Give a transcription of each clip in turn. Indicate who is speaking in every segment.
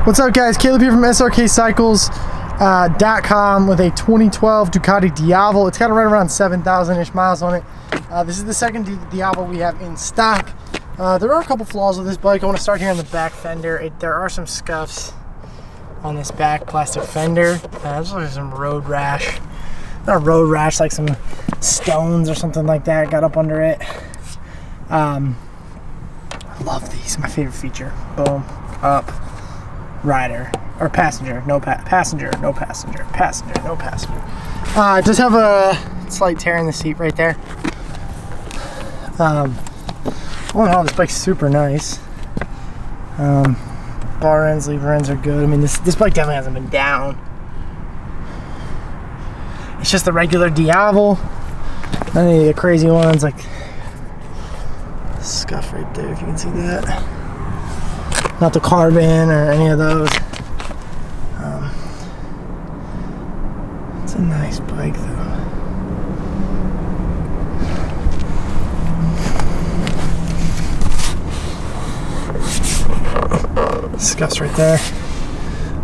Speaker 1: What's up, guys? Caleb here from Srkcycles.com with a 2012 Ducati Diavel. It's got right around 7,000-ish miles on it. This is the second Diavel we have in stock. There are a couple flaws with this bike. I want to start here on the back fender. There are some scuffs on this back plastic fender. There's like some road rash. Not a road rash, like some stones or something like that got up under it. I love these. My favorite feature. Boom. Up. Rider. Or passenger. No passenger. No passenger. Passenger. No passenger. It does have a slight tear in the seat right there. All in all, this bike's super nice. Bar ends, lever ends are good. I mean, this bike definitely hasn't been down. It's just the regular Diavel. None of the crazy ones, like scuff right there, if you can see that. Not the carbon or any of those. It's a nice bike, though. Scuffs right there.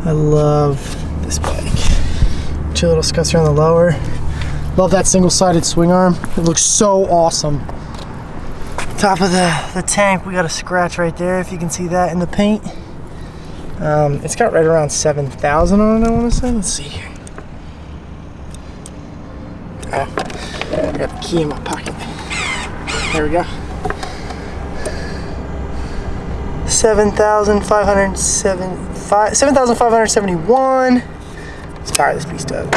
Speaker 1: I love this bike. Two little scuffs here on the lower. Love that single-sided swing arm. It looks so awesome. Top of the tank, we got a scratch right there, if you can see that in the paint. It's got right around 7,000 on it, I want to say. Let's see here. Oh, I got the key in my pocket. There we go. 7,571. Let's fire this beast up.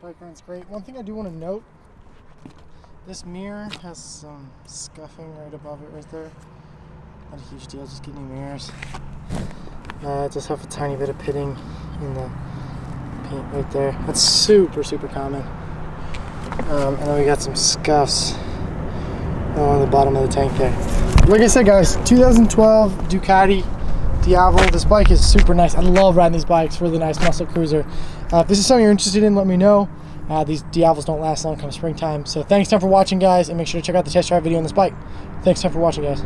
Speaker 1: Bike runs great. One thing I do want to note, this mirror has some scuffing right above it right there. Not a huge deal, just getting new mirrors. It does have a tiny bit of pitting in the paint right there. That's super, super common. And then we got some scuffs on the bottom of the tank there. Like I said, guys, 2012 Ducati Diavel. This bike is super nice. I love riding these bikes. Really nice muscle cruiser. If this is something you're interested in, let me know. These Diavels don't last long come springtime. So thanks for watching, guys, and make sure to check out the test drive video on this bike. Thanks for watching, guys.